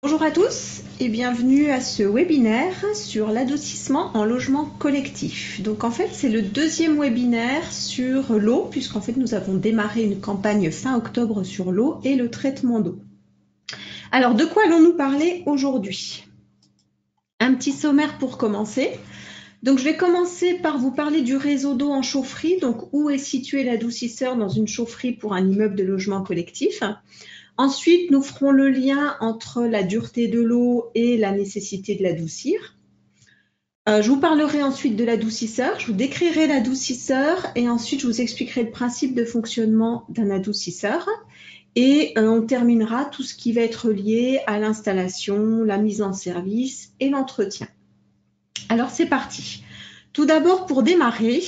Bonjour à tous et bienvenue à ce webinaire sur l'adoucissement en logement collectif. Donc en fait c'est le deuxième webinaire sur l'eau puisqu'en fait nous avons démarré une campagne fin octobre sur l'eau et le traitement d'eau. Alors de quoi allons-nous parler aujourd'hui? Un petit sommaire pour commencer. Donc je vais commencer par vous parler du réseau d'eau en chaufferie, donc où est situé l'adoucisseur dans une chaufferie pour un immeuble de logement collectif. Ensuite, nous ferons le lien entre la dureté de l'eau et la nécessité de l'adoucir. Je vous parlerai ensuite de l'adoucisseur, je vous décrirai l'adoucisseur et ensuite je vous expliquerai le principe de fonctionnement d'un adoucisseur. Et on terminera tout ce qui va être lié à l'installation, la mise en service et l'entretien. Alors c'est parti. Tout d'abord, pour démarrer,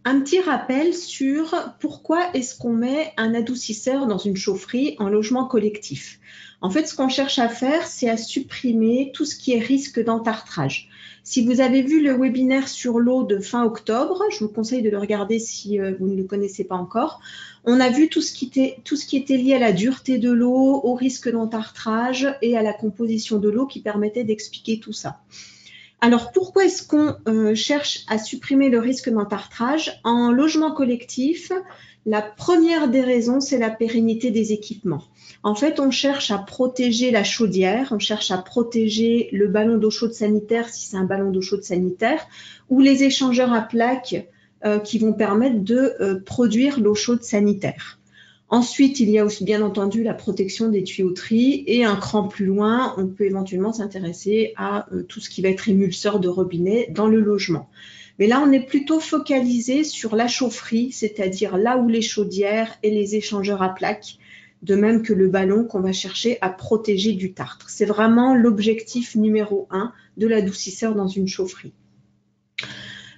un petit rappel sur pourquoi est-ce qu'on met un adoucisseur dans une chaufferie en logement collectif. En fait, ce qu'on cherche à faire, c'est à supprimer tout ce qui est risque d'entartrage. Si vous avez vu le webinaire sur l'eau de fin octobre, je vous conseille de le regarder si vous ne le connaissez pas encore. On a vu tout ce qui était lié à la dureté de l'eau, au risque d'entartrage et à la composition de l'eau qui permettait d'expliquer tout ça. Alors, pourquoi est-ce qu'on cherche à supprimer le risque d'entartrage? En logement collectif, la première des raisons, c'est la pérennité des équipements. En fait, on cherche à protéger la chaudière, on cherche à protéger le ballon d'eau chaude sanitaire, si c'est un ballon d'eau chaude sanitaire, ou les échangeurs à plaques qui vont permettre de produire l'eau chaude sanitaire. Ensuite, il y a aussi bien entendu la protection des tuyauteries et un cran plus loin, on peut éventuellement s'intéresser à tout ce qui va être émulseur de robinet dans le logement. Mais là, on est plutôt focalisé sur la chaufferie, c'est-à-dire là où les chaudières et les échangeurs à plaques, de même que le ballon qu'on va chercher à protéger du tartre. C'est vraiment l'objectif numéro 1 de l'adoucisseur dans une chaufferie.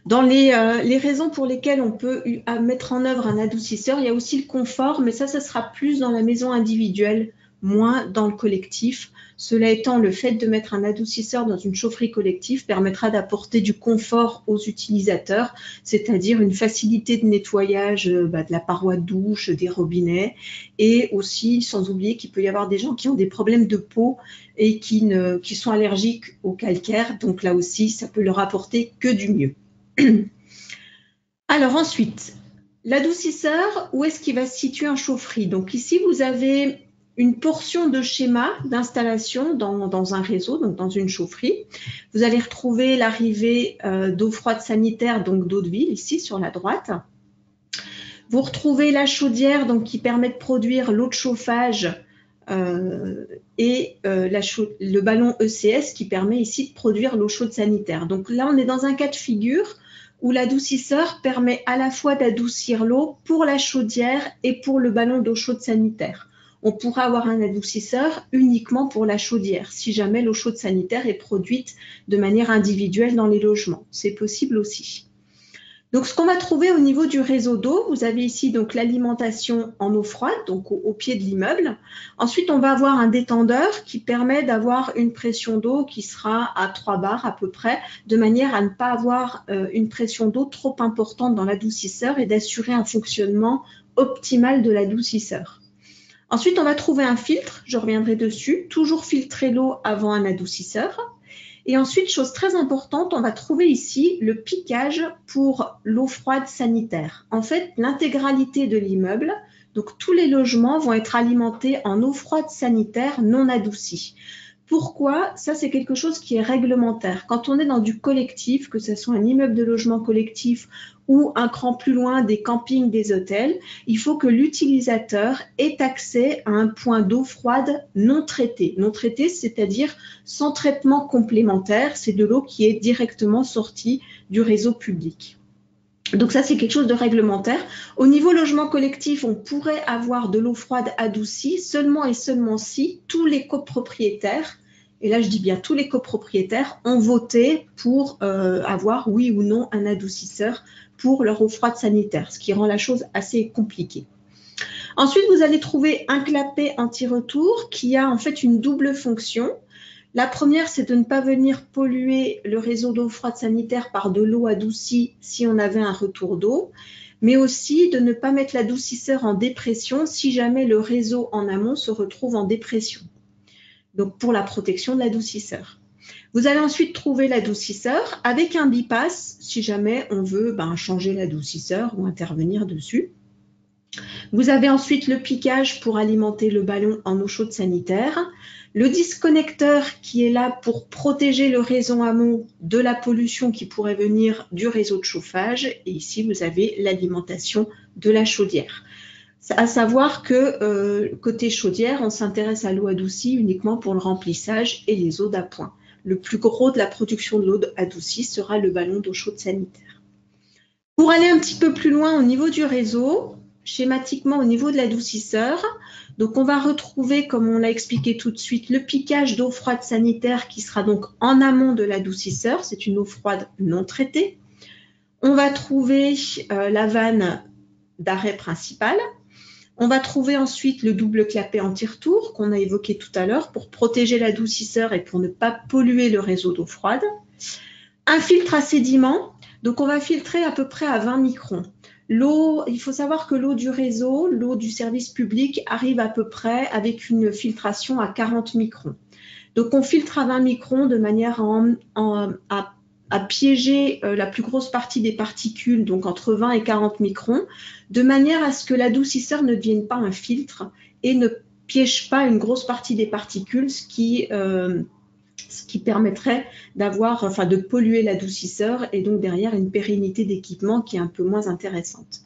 Dans les raisons pour lesquelles on peut mettre en œuvre un adoucisseur, il y a aussi le confort, mais ça sera plus dans la maison individuelle, moins dans le collectif. Cela étant, le fait de mettre un adoucisseur dans une chaufferie collective permettra d'apporter du confort aux utilisateurs, c'est-à-dire une facilité de nettoyage de la paroi de douche, des robinets, et aussi, sans oublier qu'il peut y avoir des gens qui ont des problèmes de peau et qui sont allergiques au calcaire. Donc là aussi, ça peut leur apporter que du mieux. Alors ensuite, l'adoucisseur, où est-ce qu'il va se situer en chaufferie? Donc ici, vous avez une portion de schéma d'installation dans un réseau, donc dans une chaufferie. Vous allez retrouver l'arrivée d'eau froide sanitaire, donc d'eau de ville, ici sur la droite. Vous retrouvez la chaudière donc, qui permet de produire l'eau de chauffage et le ballon ECS qui permet ici de produire l'eau chaude sanitaire. Donc là, on est dans un cas de figure où l'adoucisseur permet à la fois d'adoucir l'eau pour la chaudière et pour le ballon d'eau chaude sanitaire. On pourra avoir un adoucisseur uniquement pour la chaudière, si jamais l'eau chaude sanitaire est produite de manière individuelle dans les logements. C'est possible aussi. Donc, ce qu'on va trouver au niveau du réseau d'eau, vous avez ici donc l'alimentation en eau froide, donc au pied de l'immeuble. Ensuite, on va avoir un détendeur qui permet d'avoir une pression d'eau qui sera à 3 bars à peu près, de manière à ne pas avoir une pression d'eau trop importante dans l'adoucisseur et d'assurer un fonctionnement optimal de l'adoucisseur. Ensuite, on va trouver un filtre, je reviendrai dessus, toujours filtrer l'eau avant un adoucisseur. Et ensuite, chose très importante, on va trouver ici le piquage pour l'eau froide sanitaire. En fait, l'intégralité de l'immeuble, donc tous les logements vont être alimentés en eau froide sanitaire non adoucie. Pourquoi? Ça, c'est quelque chose qui est réglementaire. Quand on est dans du collectif, que ce soit un immeuble de logement collectif ou un cran plus loin des campings, des hôtels, il faut que l'utilisateur ait accès à un point d'eau froide non traité. Non traité, c'est-à-dire sans traitement complémentaire. C'est de l'eau qui est directement sortie du réseau public. Donc ça, c'est quelque chose de réglementaire. Au niveau logement collectif, on pourrait avoir de l'eau froide adoucie seulement et seulement si tous les copropriétaires, et là je dis bien tous les copropriétaires, ont voté pour avoir oui ou non un adoucisseur pour leur eau froide sanitaire, ce qui rend la chose assez compliquée. Ensuite, vous allez trouver un clapet anti-retour qui a en fait une double fonction. La première, c'est de ne pas venir polluer le réseau d'eau froide sanitaire par de l'eau adoucie si on avait un retour d'eau, mais aussi de ne pas mettre l'adoucisseur en dépression si jamais le réseau en amont se retrouve en dépression. donc pour la protection de l'adoucisseur. Vous allez ensuite trouver l'adoucisseur avec un bipass si jamais on veut changer l'adoucisseur ou intervenir dessus. Vous avez ensuite le piquage pour alimenter le ballon en eau chaude sanitaire, le disconnecteur qui est là pour protéger le réseau amont de la pollution qui pourrait venir du réseau de chauffage, et ici vous avez l'alimentation de la chaudière. À savoir que côté chaudière, on s'intéresse à l'eau adoucie uniquement pour le remplissage et les eaux d'appoint. Le plus gros de la production de l'eau adoucie sera le ballon d'eau chaude sanitaire. Pour aller un petit peu plus loin au niveau du réseau, schématiquement au niveau de l'adoucisseur, donc on va retrouver, comme on l'a expliqué tout de suite, le piquage d'eau froide sanitaire qui sera donc en amont de l'adoucisseur. C'est une eau froide non traitée. On va trouver la vanne d'arrêt principal. On va trouver ensuite le double clapet anti-retour qu'on a évoqué tout à l'heure pour protéger l'adoucisseur et pour ne pas polluer le réseau d'eau froide. Un filtre à sédiments, donc on va filtrer à peu près à 20 microns. L'eau, il faut savoir que l'eau du réseau, l'eau du service public arrive à peu près avec une filtration à 40 microns. Donc on filtre à 20 microns de manière à piéger la plus grosse partie des particules, donc entre 20 et 40 microns, de manière à ce que l'adoucisseur ne devienne pas un filtre et ne piège pas une grosse partie des particules, ce qui permettrait de polluer l'adoucisseur et donc derrière une pérennité d'équipement qui est un peu moins intéressante.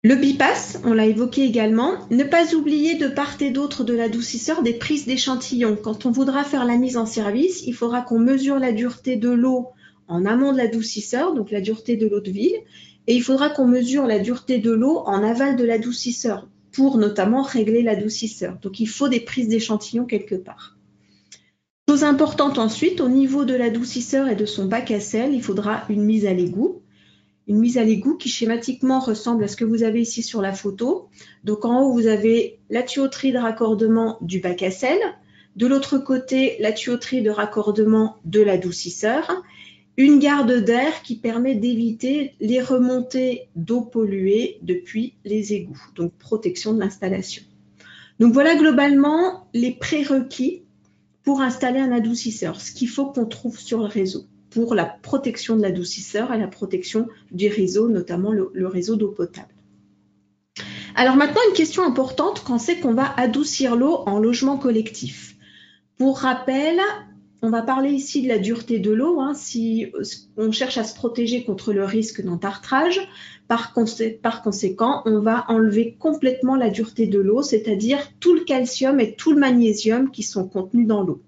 Le bipass, on l'a évoqué également, ne pas oublier de part et d'autre de l'adoucisseur des prises d'échantillons. Quand on voudra faire la mise en service, il faudra qu'on mesure la dureté de l'eau en amont de l'adoucisseur, donc la dureté de l'eau de ville, et il faudra qu'on mesure la dureté de l'eau en aval de l'adoucisseur pour notamment régler l'adoucisseur. Donc il faut des prises d'échantillons quelque part. Chose importante ensuite, au niveau de l'adoucisseur et de son bac à sel, il faudra une mise à l'égout. Une mise à l'égout qui schématiquement ressemble à ce que vous avez ici sur la photo. Donc en haut, vous avez la tuyauterie de raccordement du bac à sel. De l'autre côté, la tuyauterie de raccordement de l'adoucisseur. Une garde d'air qui permet d'éviter les remontées d'eau polluée depuis les égouts. Donc protection de l'installation. Donc voilà globalement les prérequis pour installer un adoucisseur, ce qu'il faut qu'on trouve sur le réseau pour la protection de l'adoucisseur et la protection du réseau, notamment le réseau d'eau potable. Alors maintenant, une question importante quand c'est qu'on va adoucir l'eau en logement collectif. Pour rappel, on va parler ici de la dureté de l'eau. Si on cherche à se protéger contre le risque d'entartrage, par conséquent, on va enlever complètement la dureté de l'eau, c'est-à-dire tout le calcium et tout le magnésium qui sont contenus dans l'eau.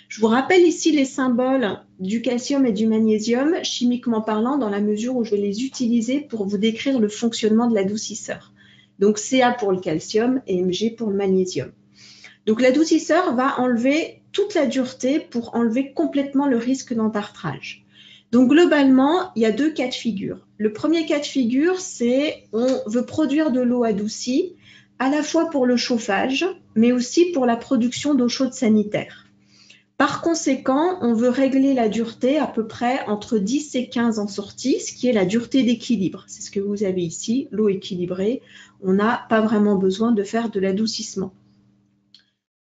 Je vous rappelle ici les symboles du calcium et du magnésium, chimiquement parlant, dans la mesure où je vais les utiliser pour vous décrire le fonctionnement de l'adoucisseur. Donc Ca pour le calcium et Mg pour le magnésium. Donc l'adoucisseur va enlever toute la dureté pour enlever complètement le risque d'entartrage. Donc globalement, il y a deux cas de figure. Le premier cas de figure, c'est on veut produire de l'eau adoucie, à la fois pour le chauffage, mais aussi pour la production d'eau chaude sanitaire. Par conséquent, on veut régler la dureté à peu près entre 10 et 15 en sortie, ce qui est la dureté d'équilibre. C'est ce que vous avez ici, l'eau équilibrée. On n'a pas vraiment besoin de faire de l'adoucissement.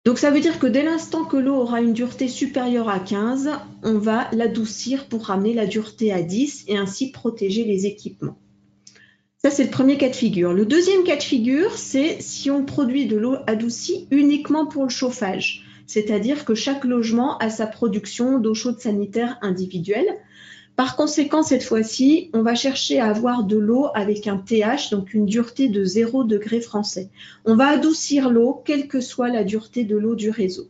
Donc ça veut dire que dès l'instant que l'eau aura une dureté supérieure à 15, on va l'adoucir pour ramener la dureté à 10 et ainsi protéger les équipements. Ça, c'est le premier cas de figure. Le deuxième cas de figure, c'est si on produit de l'eau adoucie uniquement pour le chauffage. C'est-à-dire que chaque logement a sa production d'eau chaude sanitaire individuelle. Par conséquent, cette fois-ci, on va chercher à avoir de l'eau avec un TH, donc une dureté de 0 degré français. On va adoucir l'eau, quelle que soit la dureté de l'eau du réseau.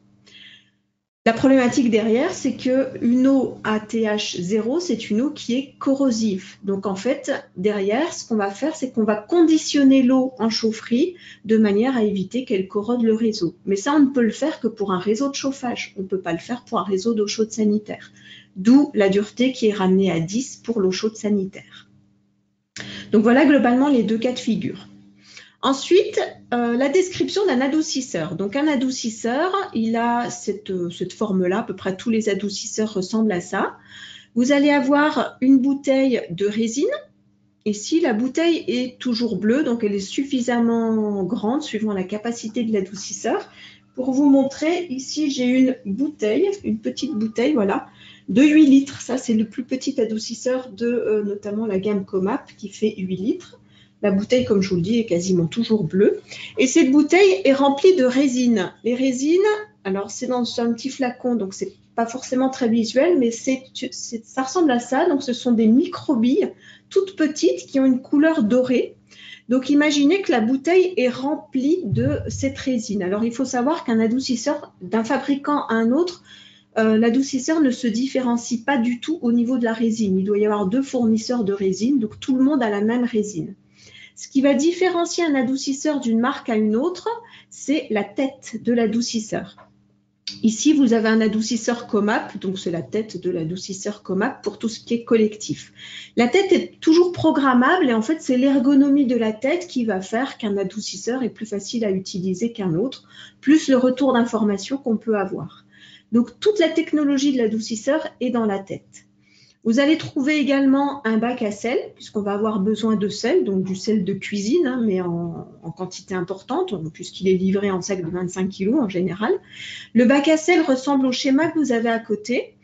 La problématique derrière, c'est qu'une eau à TH 0, c'est une eau qui est corrosive. Donc en fait, derrière, ce qu'on va faire, c'est qu'on va conditionner l'eau en chaufferie de manière à éviter qu'elle corrode le réseau. Mais ça, on ne peut le faire que pour un réseau de chauffage. On ne peut pas le faire pour un réseau d'eau chaude sanitaire. D'où la dureté qui est ramenée à 10 pour l'eau chaude sanitaire. Donc voilà globalement les deux cas de figure. Ensuite, la description d'un adoucisseur. Donc un adoucisseur, il a cette forme-là, à peu près tous les adoucisseurs ressemblent à ça. Vous allez avoir une bouteille de résine. Ici, la bouteille est toujours bleue, donc elle est suffisamment grande, suivant la capacité de l'adoucisseur, pour vous montrer. Ici, j'ai une bouteille, une petite bouteille, voilà, de 8 litres. Ça, c'est le plus petit adoucisseur de notamment la gamme Comap qui fait 8 litres. La bouteille, comme je vous le dis, est quasiment toujours bleue. Et cette bouteille est remplie de résine. Les résines, alors c'est dans un petit flacon, donc c'est pas forcément très visuel, mais ça ressemble à ça. Donc ce sont des microbilles toutes petites qui ont une couleur dorée. Donc imaginez que la bouteille est remplie de cette résine. Alors il faut savoir qu'un adoucisseur, d'un fabricant à un autre, l'adoucisseur ne se différencie pas du tout au niveau de la résine. Il doit y avoir 2 fournisseurs de résine, donc tout le monde a la même résine. Ce qui va différencier un adoucisseur d'une marque à une autre, c'est la tête de l'adoucisseur. Ici, vous avez un adoucisseur Comap, donc c'est la tête de l'adoucisseur Comap pour tout ce qui est collectif. La tête est toujours programmable et en fait, c'est l'ergonomie de la tête qui va faire qu'un adoucisseur est plus facile à utiliser qu'un autre, plus le retour d'information qu'on peut avoir. Donc, toute la technologie de l'adoucisseur est dans la tête. Vous allez trouver également un bac à sel, puisqu'on va avoir besoin de sel, donc du sel de cuisine, hein, mais en quantité importante, puisqu'il est livré en sac de 25 kg en général. Le bac à sel ressemble au schéma que vous avez à côté,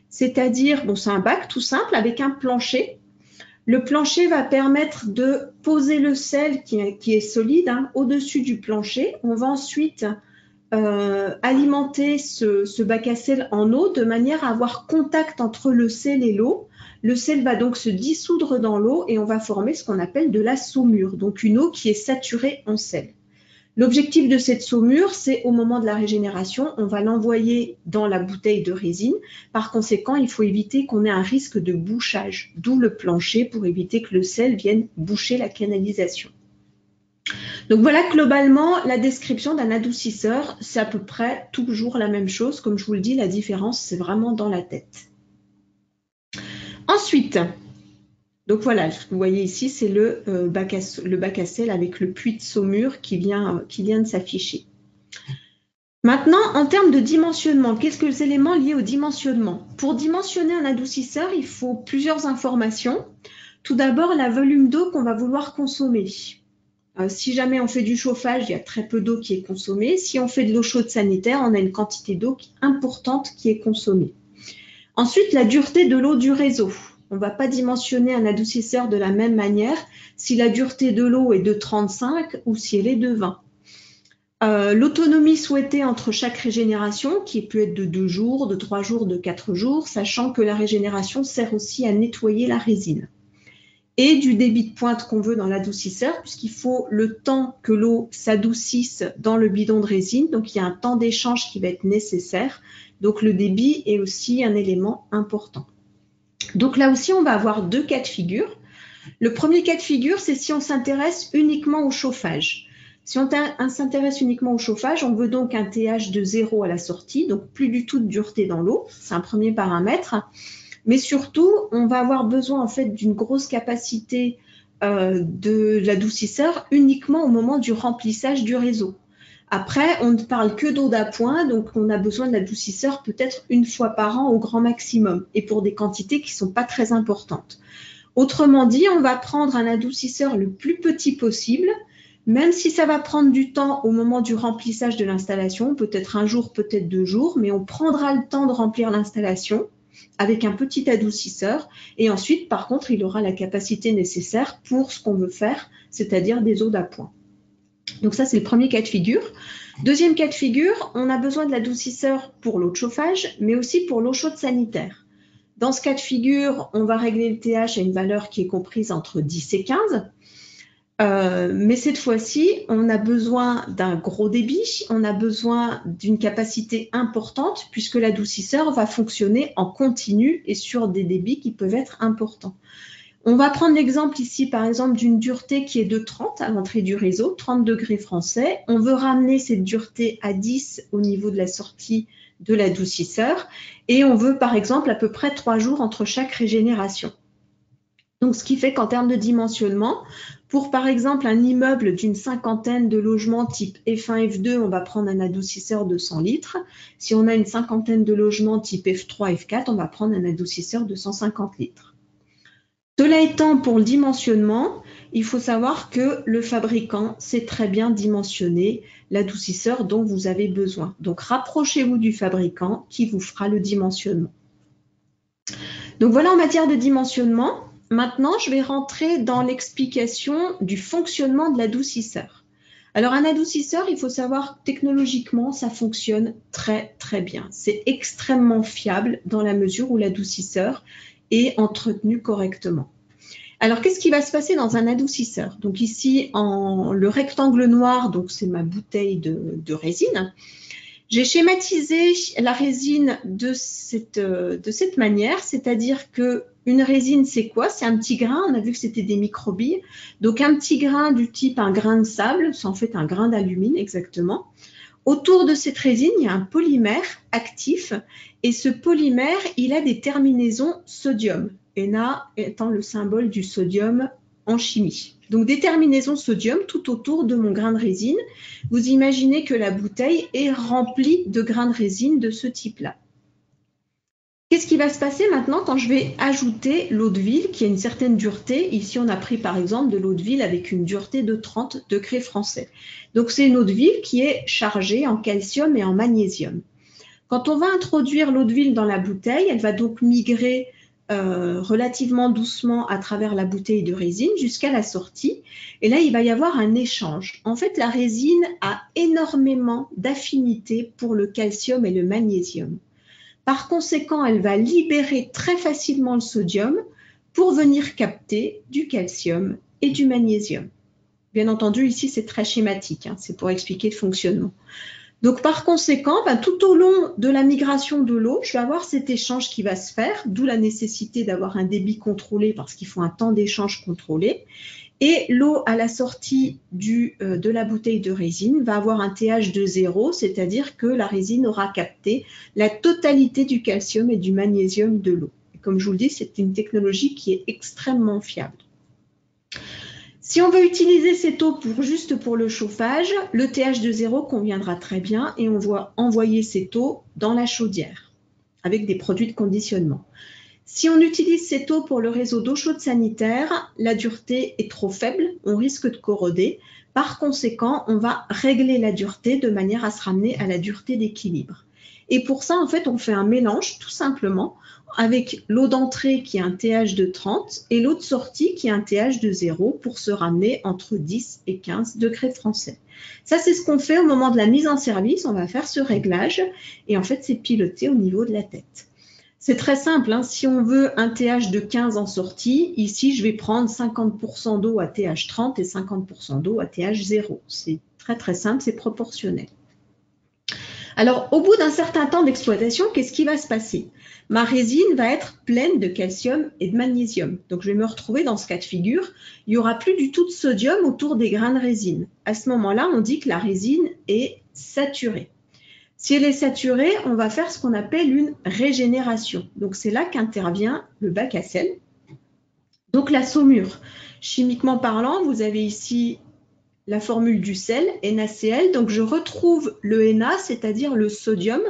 c'est-à-dire, bon, c'est un bac tout simple avec un plancher. Le plancher va permettre de poser le sel qui est solide hein, au-dessus du plancher. On va ensuite alimenter ce bac à sel en eau de manière à avoir contact entre le sel et l'eau. Le sel va donc se dissoudre dans l'eau et on va former ce qu'on appelle de la saumure, donc une eau qui est saturée en sel. L'objectif de cette saumure, c'est au moment de la régénération, on va l'envoyer dans la bouteille de résine. Par conséquent, il faut éviter qu'on ait un risque de bouchage, d'où le plancher pour éviter que le sel vienne boucher la canalisation. Donc voilà globalement la description d'un adoucisseur, c'est à peu près toujours la même chose. Comme je vous le dis, la différence, c'est vraiment dans la tête. Ensuite, donc voilà, vous voyez ici, c'est le bac à sel avec le puits de saumure qui vient de s'afficher. Maintenant, en termes de dimensionnement, qu'est-ce que les éléments liés au dimensionnement? Pour dimensionner un adoucisseur, il faut plusieurs informations. Tout d'abord, la volume d'eau qu'on va vouloir consommer. Si jamais on fait du chauffage, il y a très peu d'eau qui est consommée. Si on fait de l'eau chaude sanitaire, on a une quantité d'eau importante qui est consommée. Ensuite, la dureté de l'eau du réseau. On ne va pas dimensionner un adoucisseur de la même manière si la dureté de l'eau est de 35 ou si elle est de 20. L'autonomie souhaitée entre chaque régénération, qui peut être de 2 jours, de 3 jours, de 4 jours, sachant que la régénération sert aussi à nettoyer la résine. Et du débit de pointe qu'on veut dans l'adoucisseur, puisqu'il faut le temps que l'eau s'adoucisse dans le bidon de résine. Donc, il y a un temps d'échange qui va être nécessaire. Donc, le débit est aussi un élément important. Donc, là aussi, on va avoir 2 cas de figure. Le premier cas de figure, c'est si on s'intéresse uniquement au chauffage. Si on s'intéresse uniquement au chauffage, on veut donc un TH de 0 à la sortie, donc plus du tout de dureté dans l'eau. C'est un premier paramètre. Mais surtout, on va avoir besoin en fait d'une grosse capacité de l'adoucisseur uniquement au moment du remplissage du réseau. Après, on ne parle que d'eau d'appoint, donc on a besoin de l'adoucisseur peut-être une fois par an au grand maximum et pour des quantités qui ne sont pas très importantes. Autrement dit, on va prendre un adoucisseur le plus petit possible, même si ça va prendre du temps au moment du remplissage de l'installation, peut-être un jour, peut-être 2 jours, mais on prendra le temps de remplir l'installation avec un petit adoucisseur et ensuite, par contre, il aura la capacité nécessaire pour ce qu'on veut faire, c'est-à-dire des eaux d'appoint. Donc ça, c'est le premier cas de figure. Deuxième cas de figure, on a besoin de l'adoucisseur pour l'eau de chauffage, mais aussi pour l'eau chaude sanitaire. Dans ce cas de figure, on va régler le TH à une valeur qui est comprise entre 10 et 15. Mais cette fois-ci, on a besoin d'un gros débit, on a besoin d'une capacité importante puisque l'adoucisseur va fonctionner en continu et sur des débits qui peuvent être importants. On va prendre l'exemple ici, par exemple, d'une dureté qui est de 30 à l'entrée du réseau, 30 degrés français. On veut ramener cette dureté à 10 au niveau de la sortie de l'adoucisseur et on veut, par exemple, à peu près 3 jours entre chaque régénération. Donc, ce qui fait qu'en termes de dimensionnement, pour par exemple un immeuble d'une cinquantaine de logements type F1, F2, on va prendre un adoucisseur de 100 litres. Si on a une cinquantaine de logements type F3, F4, on va prendre un adoucisseur de 150 litres. Cela étant, pour le dimensionnement, il faut savoir que le fabricant sait très bien dimensionner l'adoucisseur dont vous avez besoin. Donc, rapprochez-vous du fabricant qui vous fera le dimensionnement. Donc, voilà en matière de dimensionnement. Maintenant, je vais rentrer dans l'explication du fonctionnement de l'adoucisseur. Alors, un adoucisseur, il faut savoir technologiquement, ça fonctionne très, très bien. C'est extrêmement fiable dans la mesure où l'adoucisseur est entretenu correctement. Alors, qu'est-ce qui va se passer dans un adoucisseur? Donc ici, le rectangle noir, donc c'est ma bouteille de résine. J'ai schématisé la résine de cette manière, c'est-à-dire qu'une résine, c'est quoi? C'est un petit grain, on a vu que c'était des microbilles. Donc un petit grain du type un grain de sable, c'est en fait un grain d'alumine exactement. Autour de cette résine, il y a un polymère actif et ce polymère, il a des terminaisons sodium. Na étant le symbole du sodium en chimie. Donc des terminaisons sodium tout autour de mon grain de résine. Vous imaginez que la bouteille est remplie de grains de résine de ce type-là. Qu'est-ce qui va se passer maintenant quand je vais ajouter l'eau de ville qui a une certaine dureté? Ici, on a pris par exemple de l'eau de ville avec une dureté de 30 degrés français. Donc, c'est une eau de ville qui est chargée en calcium et en magnésium. Quand on va introduire l'eau de ville dans la bouteille, elle va donc migrer relativement doucement à travers la bouteille de résine jusqu'à la sortie. Et là, il va y avoir un échange. En fait, la résine a énormément d'affinité pour le calcium et le magnésium. Par conséquent, elle va libérer très facilement le sodium pour venir capter du calcium et du magnésium. Bien entendu, ici, c'est très schématique, hein, c'est pour expliquer le fonctionnement. Donc, par conséquent, tout au long de la migration de l'eau, je vais avoir cet échange qui va se faire, d'où la nécessité d'avoir un débit contrôlé parce qu'il faut un temps d'échange contrôlé. Et l'eau à la sortie de la bouteille de résine va avoir un TH de 0, c'est-à-dire que la résine aura capté la totalité du calcium et du magnésium de l'eau. Comme je vous le dis, c'est une technologie qui est extrêmement fiable. Si on veut utiliser cette eau juste pour le chauffage, le TH de 0 conviendra très bien et on va envoyer cette eau dans la chaudière avec des produits de conditionnement. Si on utilise cette eau pour le réseau d'eau chaude sanitaire, la dureté est trop faible, on risque de corroder. Par conséquent, on va régler la dureté de manière à se ramener à la dureté d'équilibre. Et pour ça, en fait, on fait un mélange tout simplement avec l'eau d'entrée qui a un TH de 30 et l'eau de sortie qui a un TH de 0 pour se ramener entre 10 et 15 degrés français. Ça, c'est ce qu'on fait au moment de la mise en service. On va faire ce réglage et en fait, c'est piloté au niveau de la tête. C'est très simple, hein. Si on veut un TH de 15 en sortie, ici, je vais prendre 50% d'eau à TH 30 et 50% d'eau à TH 0. C'est très, très simple, c'est proportionnel. Alors, au bout d'un certain temps d'exploitation, qu'est-ce qui va se passer? Ma résine va être pleine de calcium et de magnésium. Donc, je vais me retrouver dans ce cas de figure. Il n'y aura plus du tout de sodium autour des grains de résine. À ce moment-là, on dit que la résine est saturée. Si elle est saturée, on va faire ce qu'on appelle une régénération. Donc, c'est là qu'intervient le bac à sel. Donc, la saumure. Chimiquement parlant, vous avez ici la formule du sel, NaCl. Donc, je retrouve le Na, c'est-à-dire le sodium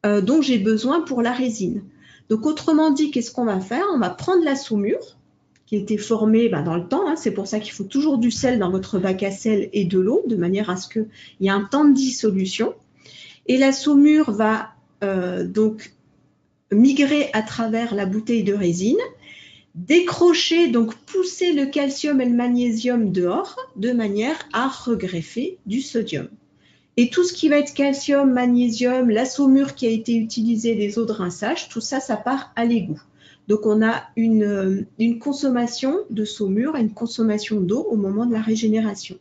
dont j'ai besoin pour la résine. Donc, autrement dit, qu'est-ce qu'on va faire? On va prendre la saumure qui a été formée dans le temps. Hein, c'est pour ça qu'il faut toujours du sel dans votre bac à sel et de l'eau, de manière à ce qu'il y ait un temps de dissolution. Et la saumure va donc migrer à travers la bouteille de résine, décrocher, donc pousser le calcium et le magnésium dehors, de manière à regreffer du sodium. Et tout ce qui va être calcium, magnésium, la saumure qui a été utilisée, les eaux de rinçage, tout ça, ça part à l'égout. Donc on a une consommation de saumure et une consommation d'eau au moment de la régénération.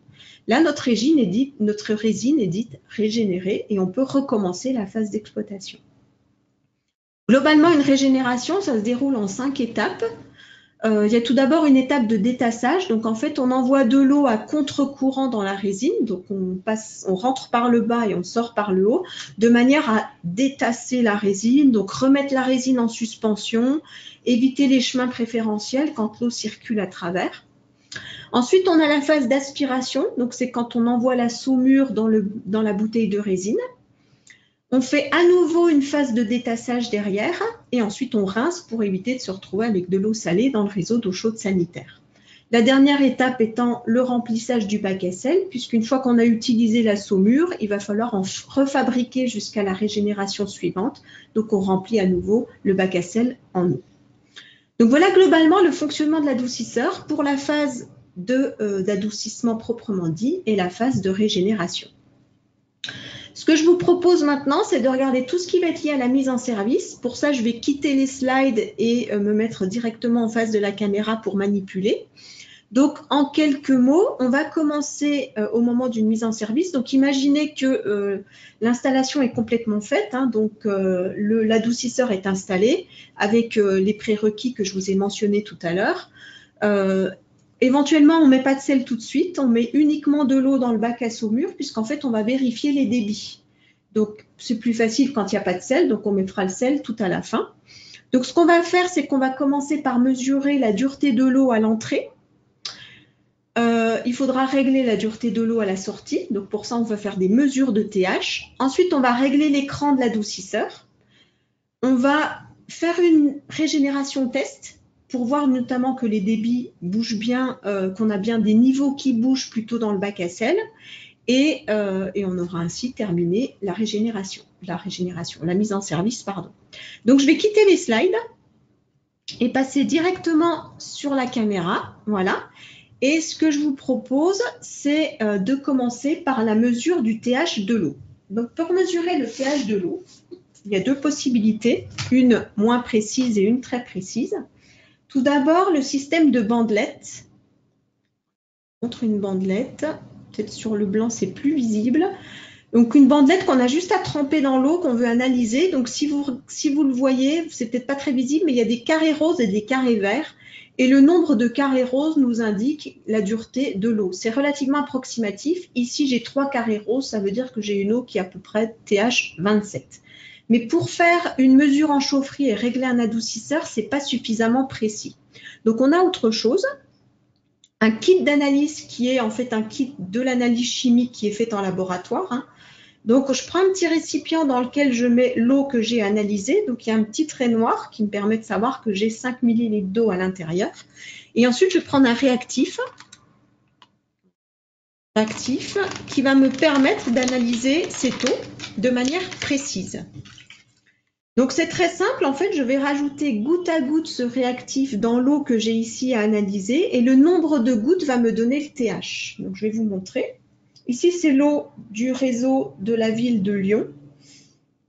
Là, notre résine est dite régénérée et on peut recommencer la phase d'exploitation. Globalement, une régénération, ça se déroule en 5 étapes. Il y a tout d'abord une étape de détassage. Donc, en fait, on envoie de l'eau à contre-courant dans la résine. Donc, on rentre par le bas et on sort par le haut de manière à détasser la résine, donc remettre la résine en suspension, éviter les chemins préférentiels quand l'eau circule à travers. Ensuite, on a la phase d'aspiration. Donc, c'est quand on envoie la saumure dans la bouteille de résine. On fait à nouveau une phase de détassage derrière et ensuite on rince pour éviter de se retrouver avec de l'eau salée dans le réseau d'eau chaude sanitaire. La dernière étape étant le remplissage du bac à sel, puisqu'une fois qu'on a utilisé la saumure, il va falloir en refabriquer jusqu'à la régénération suivante. Donc on remplit à nouveau le bac à sel en eau. Donc voilà globalement le fonctionnement de l'adoucisseur pour la phase d'adoucissement proprement dit et la phase de régénération. Ce que je vous propose maintenant, c'est de regarder tout ce qui va être lié à la mise en service. Pour ça, je vais quitter les slides et me mettre directement en face de la caméra pour manipuler. Donc, en quelques mots, on va commencer au moment d'une mise en service. Donc, imaginez que l'installation est complètement faite. Hein, donc, l'adoucisseur est installé avec les prérequis que je vous ai mentionnés tout à l'heure. Éventuellement, on ne met pas de sel tout de suite, on met uniquement de l'eau dans le bac à saumure, puisqu'en fait, on va vérifier les débits. Donc, c'est plus facile quand il n'y a pas de sel, donc on mettra le sel tout à la fin. Donc, ce qu'on va faire, c'est qu'on va commencer par mesurer la dureté de l'eau à l'entrée. Il faudra régler la dureté de l'eau à la sortie. Donc, pour ça, on va faire des mesures de TH. Ensuite, on va régler l'écran de l'adoucisseur. On va faire une régénération test pour voir notamment que les débits bougent bien, qu'on a bien des niveaux qui bougent plutôt dans le bac à sel. Et on aura ainsi terminé la mise en service, pardon. Donc, je vais quitter les slides et passer directement sur la caméra. Voilà. Et ce que je vous propose, c'est de commencer par la mesure du TH de l'eau. Donc, pour mesurer le TH de l'eau, il y a deux possibilités, une moins précise et une très précise. Tout d'abord, le système de bandelettes. Je montre une bandelette. Peut-être sur le blanc, c'est plus visible. Donc, une bandelette qu'on a juste à tremper dans l'eau, qu'on veut analyser. Donc, si vous le voyez, c'est peut-être pas très visible, mais il y a des carrés roses et des carrés verts. Et le nombre de carrés roses nous indique la dureté de l'eau. C'est relativement approximatif. Ici, j'ai 3 carrés roses, ça veut dire que j'ai une eau qui est à peu près TH 27. Mais pour faire une mesure en chaufferie et régler un adoucisseur, ce n'est pas suffisamment précis. Donc, on a autre chose. Un kit d'analyse qui est en fait un kit de l'analyse chimique qui est fait en laboratoire. Hein. Donc, je prends un petit récipient dans lequel je mets l'eau que j'ai analysée. Donc, il y a un petit trait noir qui me permet de savoir que j'ai 5 ml d'eau à l'intérieur. Et ensuite, je vais prendre un réactif qui va me permettre d'analyser cette eau de manière précise. Donc, c'est très simple. En fait, je vais rajouter goutte à goutte ce réactif dans l'eau que j'ai ici à analyser. Et le nombre de gouttes va me donner le TH. Donc, je vais vous montrer. Ici, c'est l'eau du réseau de la ville de Lyon,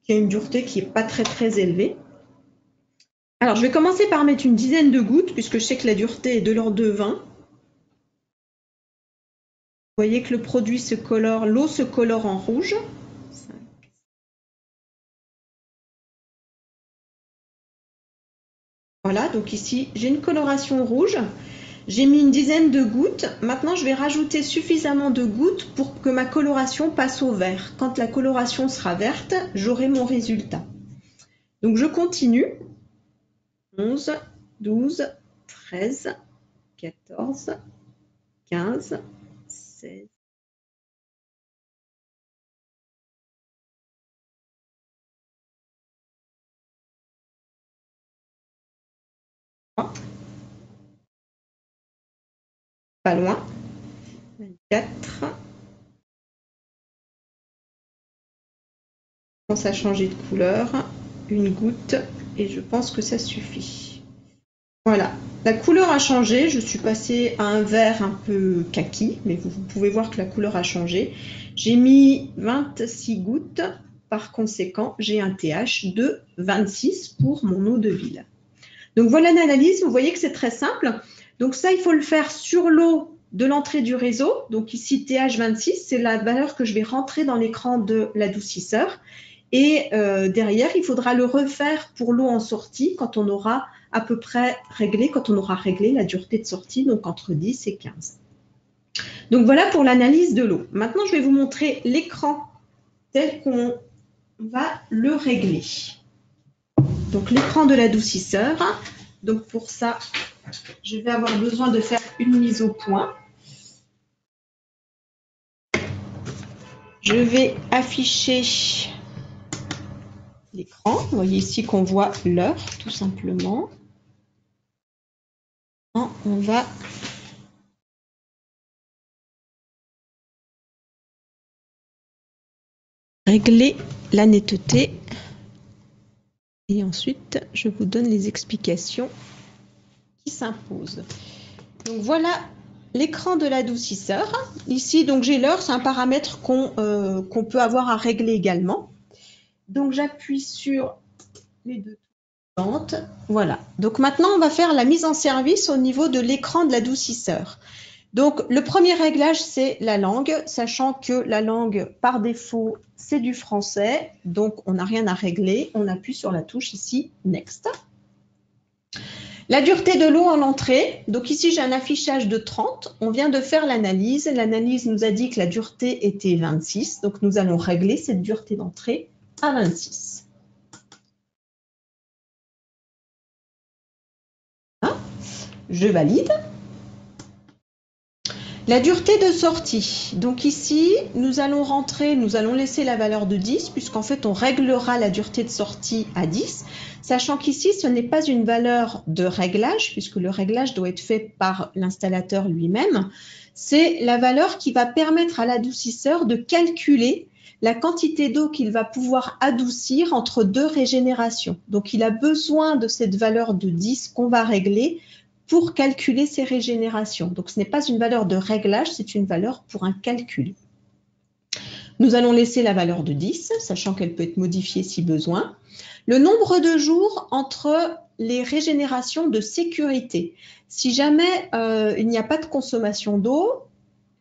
qui a une dureté qui n'est pas très élevée. Alors, je vais commencer par mettre une dizaine de gouttes, puisque je sais que la dureté est de l'ordre de 20. Vous voyez que le produit se colore, l'eau se colore en rouge. Voilà, donc ici, j'ai une coloration rouge. J'ai mis une dizaine de gouttes. Maintenant, je vais rajouter suffisamment de gouttes pour que ma coloration passe au vert. Quand la coloration sera verte, j'aurai mon résultat. Donc, je continue. 11, 12, 13, 14, 15, 16. Pas loin. 24. Je commence à changer de couleur. Une goutte. Et je pense que ça suffit. Voilà. La couleur a changé. Je suis passée à un vert un peu kaki. Mais vous pouvez voir que la couleur a changé. J'ai mis 26 gouttes. Par conséquent, j'ai un TH de 26 pour mon eau de ville. Donc voilà l'analyse. Vous voyez que c'est très simple. Donc ça, il faut le faire sur l'eau de l'entrée du réseau. Donc ici, TH26, c'est la valeur que je vais rentrer dans l'écran de l'adoucisseur. Et derrière, il faudra le refaire pour l'eau en sortie quand on aura à peu près réglé, la dureté de sortie, donc entre 10 et 15. Donc voilà pour l'analyse de l'eau. Maintenant, je vais vous montrer l'écran tel qu'on va le régler. Donc l'écran de l'adoucisseur. Donc pour ça, je vais avoir besoin de faire une mise au point. Je vais afficher l'écran. Vous voyez ici qu'on voit l'heure, tout simplement. On va régler la netteté et ensuite je vous donne les explications qui s'imposent. Donc voilà l'écran de l'adoucisseur. Ici donc j'ai l'heure, c'est un paramètre qu'on peut avoir à régler également. Donc j'appuie sur les deux touches. Voilà. Donc maintenant on va faire la mise en service au niveau de l'écran de l'adoucisseur. Donc, le premier réglage, c'est la langue, sachant que la langue, par défaut, c'est du français. Donc, on n'a rien à régler. On appuie sur la touche ici, Next. La dureté de l'eau en entrée. Donc, ici, j'ai un affichage de 30. On vient de faire l'analyse. L'analyse nous a dit que la dureté était 26. Donc, nous allons régler cette dureté d'entrée à 26. Je valide. La dureté de sortie, donc ici, nous allons laisser la valeur de 10, puisqu'en fait, on réglera la dureté de sortie à 10, sachant qu'ici, ce n'est pas une valeur de réglage, puisque le réglage doit être fait par l'installateur lui-même. C'est la valeur qui va permettre à l'adoucisseur de calculer la quantité d'eau qu'il va pouvoir adoucir entre deux régénérations. Donc, il a besoin de cette valeur de 10 qu'on va régler pour calculer ces régénérations. Donc, ce n'est pas une valeur de réglage, c'est une valeur pour un calcul. Nous allons laisser la valeur de 10, sachant qu'elle peut être modifiée si besoin. Le nombre de jours entre les régénérations de sécurité. Si jamais il n'y a pas de consommation d'eau,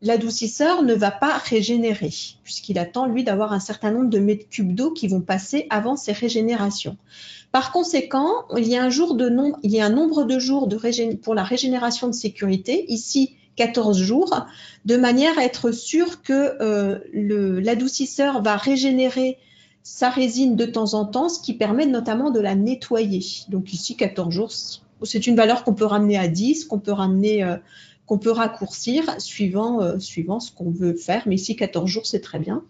l'adoucisseur ne va pas régénérer, puisqu'il attend, lui, d'avoir un certain nombre de mètres cubes d'eau qui vont passer avant ces régénérations. Par conséquent, il y a un nombre de jours pour la régénération de sécurité, ici 14 jours, de manière à être sûr que l'adoucisseur va régénérer sa résine de temps en temps, ce qui permet notamment de la nettoyer. Donc ici, 14 jours, c'est une valeur qu'on peut ramener à 10, qu'on peut raccourcir suivant ce qu'on veut faire. Mais ici, 14 jours, c'est très bien.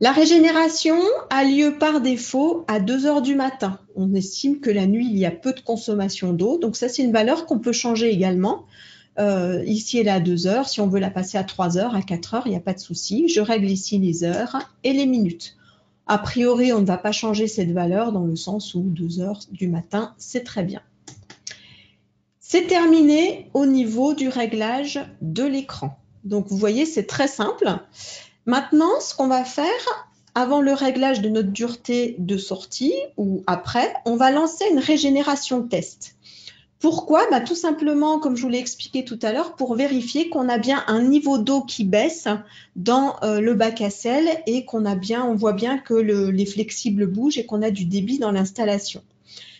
La régénération a lieu par défaut à 2 heures du matin. On estime que la nuit, il y a peu de consommation d'eau. Donc ça, c'est une valeur qu'on peut changer également. Ici, elle est à 2 heures. Si on veut la passer à 3 heures, à 4 heures, il n'y a pas de souci. Je règle ici les heures et les minutes. A priori, on ne va pas changer cette valeur dans le sens où 2 heures du matin, c'est très bien. C'est terminé au niveau du réglage de l'écran. Donc, vous voyez, c'est très simple. Maintenant, ce qu'on va faire, avant le réglage de notre dureté de sortie ou après, on va lancer une régénération test. Pourquoi? Tout simplement, comme je vous l'ai expliqué tout à l'heure, pour vérifier qu'on a bien un niveau d'eau qui baisse dans le bac à sel et on voit bien que les flexibles bougent et qu'on a du débit dans l'installation.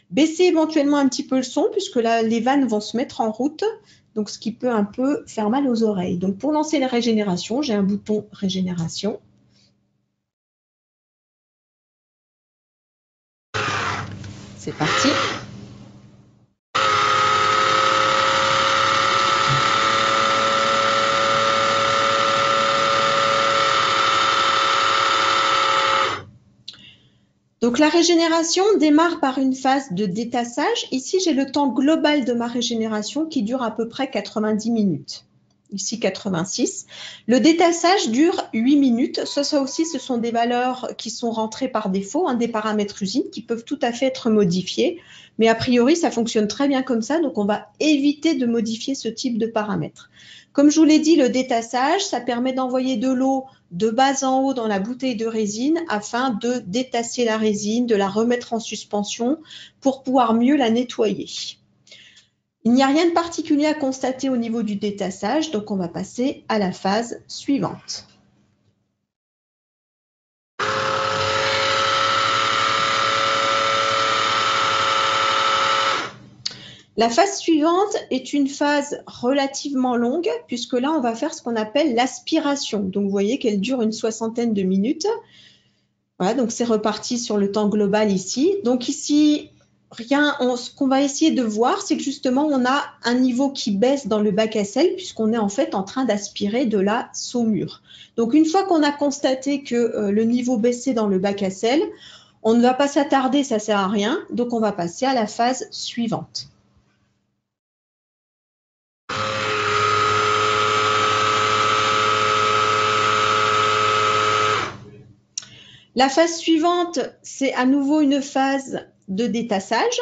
Baissez éventuellement un petit peu le son puisque là, les vannes vont se mettre en route, donc ce qui peut un peu faire mal aux oreilles. Donc pour lancer la régénération, j'ai un bouton régénération. C'est parti. Donc la régénération démarre par une phase de détassage. Ici, j'ai le temps global de ma régénération qui dure à peu près 90 minutes. Ici, 86. Le détassage dure 8 minutes. Ça aussi, ce sont des valeurs qui sont rentrées par défaut, des paramètres usines qui peuvent tout à fait être modifiés. Mais a priori, ça fonctionne très bien comme ça. Donc, on va éviter de modifier ce type de paramètres. Comme je vous l'ai dit, le détassage, ça permet d'envoyer de l'eau de bas en haut dans la bouteille de résine afin de détasser la résine, de la remettre en suspension pour pouvoir mieux la nettoyer. Il n'y a rien de particulier à constater au niveau du détassage, donc on va passer à la phase suivante. La phase suivante est une phase relativement longue, puisque là, on va faire ce qu'on appelle l'aspiration. Donc, vous voyez qu'elle dure une soixantaine de minutes. Voilà, donc c'est reparti sur le temps global ici. Donc ici, ce qu'on va essayer de voir, c'est que justement, on a un niveau qui baisse dans le bac à sel, puisqu'on est en fait en train d'aspirer de la saumure. Donc, une fois qu'on a constaté que le niveau baissait dans le bac à sel, On ne va pas s'attarder, ça ne sert à rien, donc on va passer à la phase suivante. La phase suivante, c'est à nouveau une phase de détassage.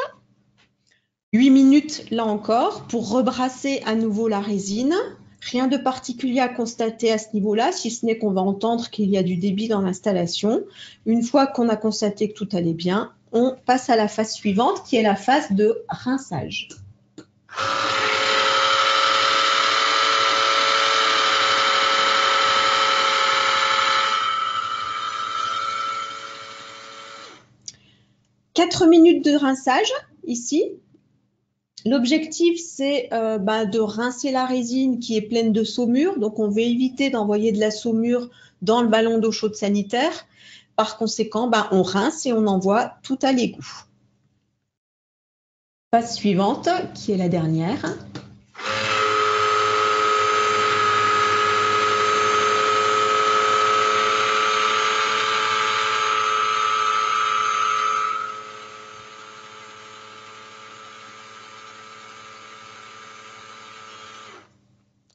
8 minutes, là encore, pour rebrasser à nouveau la résine. Rien de particulier à constater à ce niveau-là, si ce n'est qu'on va entendre qu'il y a du débit dans l'installation. Une fois qu'on a constaté que tout allait bien, on passe à la phase suivante, qui est la phase de rinçage. Quatre minutes de rinçage, ici. L'objectif, c'est de rincer la résine qui est pleine de saumure. Donc, on veut éviter d'envoyer de la saumure dans le ballon d'eau chaude sanitaire. Par conséquent, on rince et on envoie tout à l'égout. Phase suivante, qui est la dernière.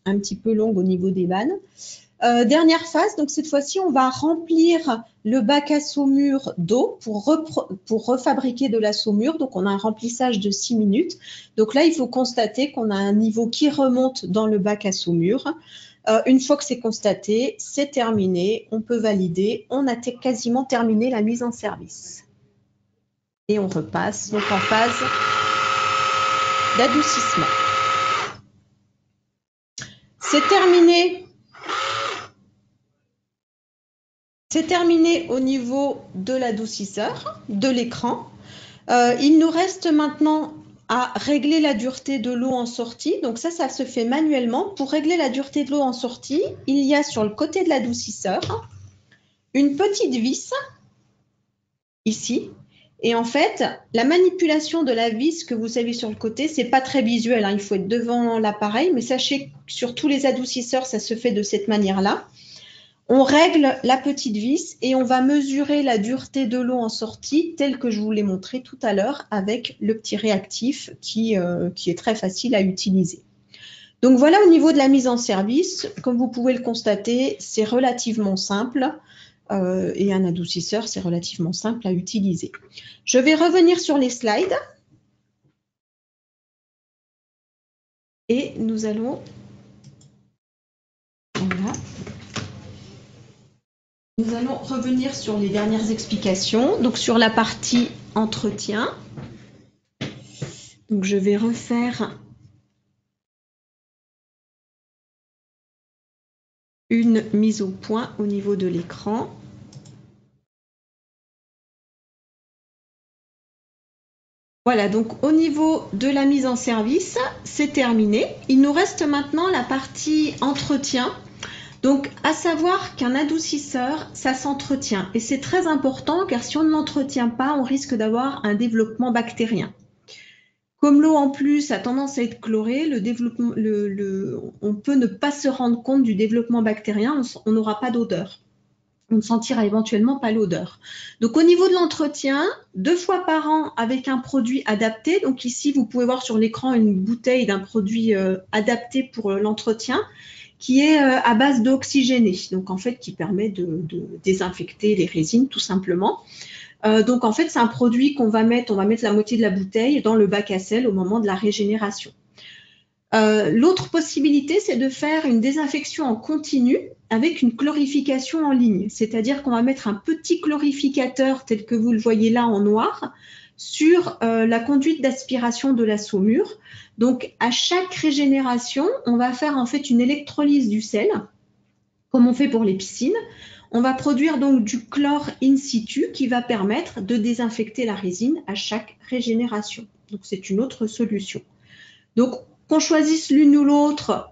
Un petit peu longue au niveau des vannes. Dernière phase, donc cette fois-ci, on va remplir le bac à saumure d'eau pour refabriquer de la saumure. Donc, on a un remplissage de 6 minutes. Donc là, il faut constater qu'on a un niveau qui remonte dans le bac à saumure. Une fois que c'est constaté, c'est terminé. On peut valider. On a quasiment terminé la mise en service. Et on repasse donc en phase d'adoucissement. C'est terminé. C'est terminé au niveau de l'adoucisseur, de l'écran. Il nous reste maintenant à régler la dureté de l'eau en sortie. Donc ça se fait manuellement. Pour régler la dureté de l'eau en sortie, il y a sur le côté de l'adoucisseur une petite vis, ici. Et en fait, la manipulation de la vis que vous avez sur le côté, c'est pas très visuel, hein. Il faut être devant l'appareil, mais sachez que sur tous les adoucisseurs, ça se fait de cette manière-là. On règle la petite vis et on va mesurer la dureté de l'eau en sortie, telle que je vous l'ai montré tout à l'heure avec le petit réactif qui est très facile à utiliser. Donc voilà au niveau de la mise en service. Comme vous pouvez le constater, c'est relativement simple. Et un adoucisseur, c'est relativement simple à utiliser. Je vais revenir sur les slides. Et nous allons... Voilà. Nous allons revenir sur les dernières explications. Donc sur la partie entretien. Donc je vais refaire une mise au point au niveau de l'écran. Voilà, donc au niveau de la mise en service, c'est terminé. Il nous reste maintenant la partie entretien. Donc, à savoir qu'un adoucisseur, ça s'entretient. Et c'est très important car si on ne l'entretient pas, on risque d'avoir un développement bactérien. Comme l'eau en plus a tendance à être chlorée, on peut ne pas se rendre compte du développement bactérien, on n'aura pas d'odeur. On ne sentira éventuellement pas l'odeur. Donc, au niveau de l'entretien, 2 fois par an avec un produit adapté. Donc, ici, vous pouvez voir sur l'écran une bouteille d'un produit adapté pour l'entretien qui est à base d'eau oxygénée, donc en fait qui permet de désinfecter les résines tout simplement. Donc en fait c'est un produit on va mettre la moitié de la bouteille dans le bac à sel au moment de la régénération. L'autre possibilité c'est de faire une désinfection en continu avec une chlorification en ligne, c'est-à-dire qu'on va mettre un petit chlorificateur tel que vous le voyez là en noir sur la conduite d'aspiration de la saumure. Donc, à chaque régénération, on va faire en fait une électrolyse du sel, comme on fait pour les piscines. On va produire donc du chlore in situ qui va permettre de désinfecter la résine à chaque régénération. Donc, c'est une autre solution. Donc, qu'on choisisse l'une ou l'autre,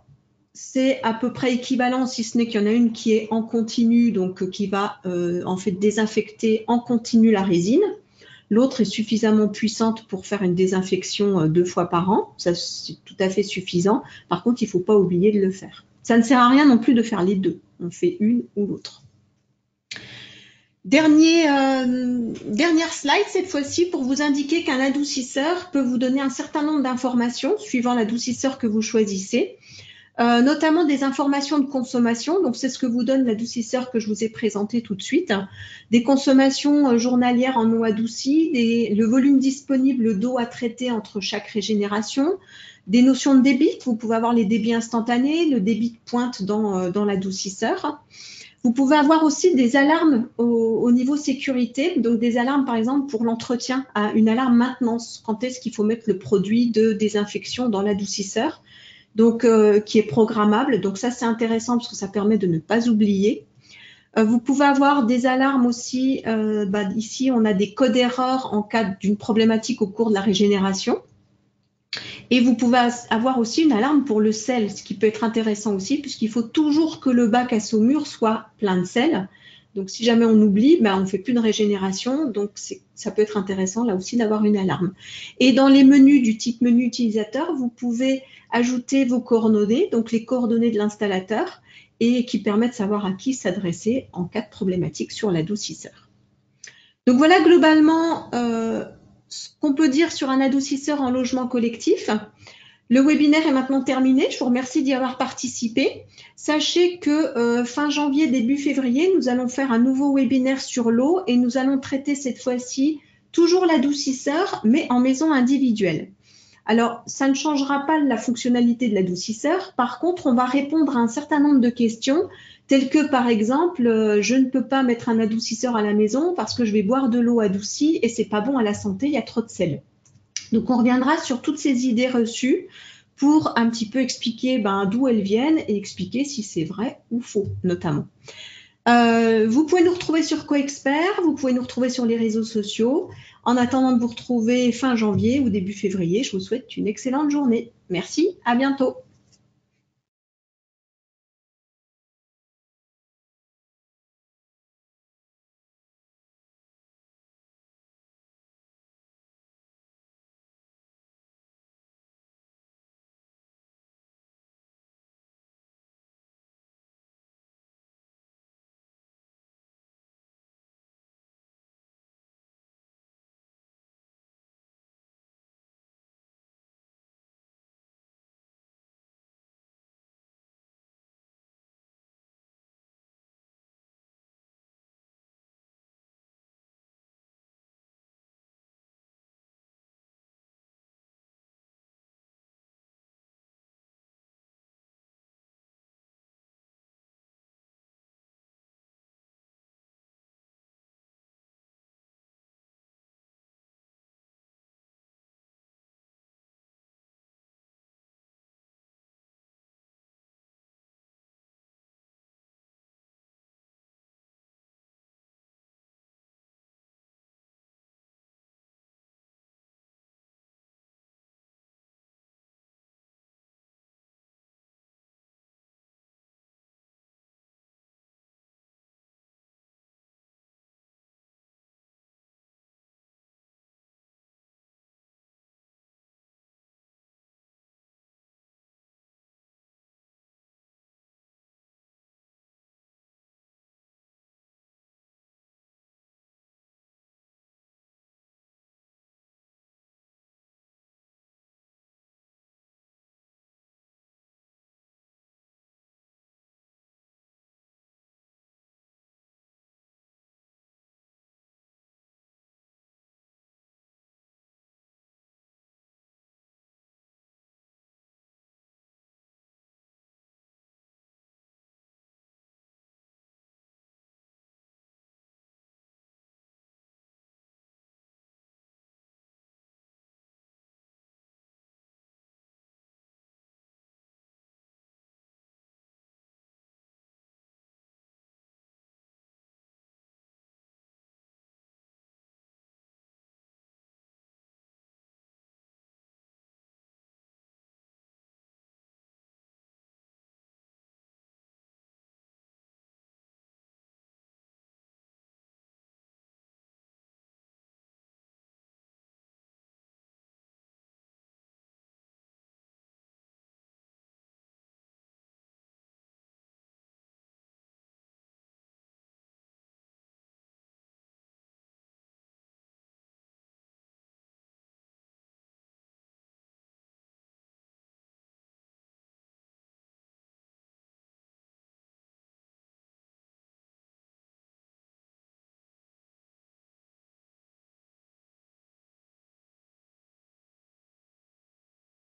c'est à peu près équivalent, si ce n'est qu'il y en a une qui est en continu, donc qui va en fait désinfecter en continu la résine. L'autre est suffisamment puissante pour faire une désinfection 2 fois par an. Ça, c'est tout à fait suffisant. Par contre, il ne faut pas oublier de le faire. Ça ne sert à rien non plus de faire les deux. On fait une ou l'autre. Dernière slide cette fois-ci pour vous indiquer qu'un adoucisseur peut vous donner un certain nombre d'informations suivant l'adoucisseur que vous choisissez. Notamment des informations de consommation. Donc, c'est ce que vous donne l'adoucisseur que je vous ai présenté tout de suite. Des consommations journalières en eau adoucie, le volume disponible d'eau à traiter entre chaque régénération, des notions de débit. Vous pouvez avoir les débits instantanés, le débit de pointe dans l'adoucisseur. Vous pouvez avoir aussi des alarmes au niveau sécurité, donc des alarmes par exemple pour l'entretien, une alarme maintenance, quand est-ce qu'il faut mettre le produit de désinfection dans l'adoucisseur, donc qui est programmable. Donc ça c'est intéressant parce que ça permet de ne pas oublier. Vous pouvez avoir des alarmes aussi, ici on a des codes erreurs en cas d'une problématique au cours de la régénération. Et vous pouvez avoir aussi une alarme pour le sel, ce qui peut être intéressant aussi, puisqu'il faut toujours que le bac à saumure soit plein de sel. Donc, si jamais on oublie, on ne fait plus de régénération. Donc, ça peut être intéressant là aussi d'avoir une alarme. Et dans les menus du type menu utilisateur, vous pouvez ajouter vos coordonnées, donc les coordonnées de l'installateur, et qui permettent de savoir à qui s'adresser en cas de problématique sur l'adoucisseur. Donc voilà globalement ce qu'on peut dire sur un adoucisseur en logement collectif. Le webinaire est maintenant terminé. Je vous remercie d'y avoir participé. Sachez que fin janvier, début février, nous allons faire un nouveau webinaire sur l'eau et nous allons traiter cette fois-ci toujours l'adoucisseur, mais en maison individuelle. Alors, ça ne changera pas la fonctionnalité de l'adoucisseur. Par contre, on va répondre à un certain nombre de questions, telles que par exemple, je ne peux pas mettre un adoucisseur à la maison parce que je vais boire de l'eau adoucie et c'est pas bon à la santé, il y a trop de sel. Donc, on reviendra sur toutes ces idées reçues pour un petit peu expliquer d'où elles viennent et expliquer si c'est vrai ou faux, notamment. Vous pouvez nous retrouver sur CoExpert, vous pouvez nous retrouver sur les réseaux sociaux. En attendant de vous retrouver fin janvier ou début février, je vous souhaite une excellente journée. Merci, à bientôt.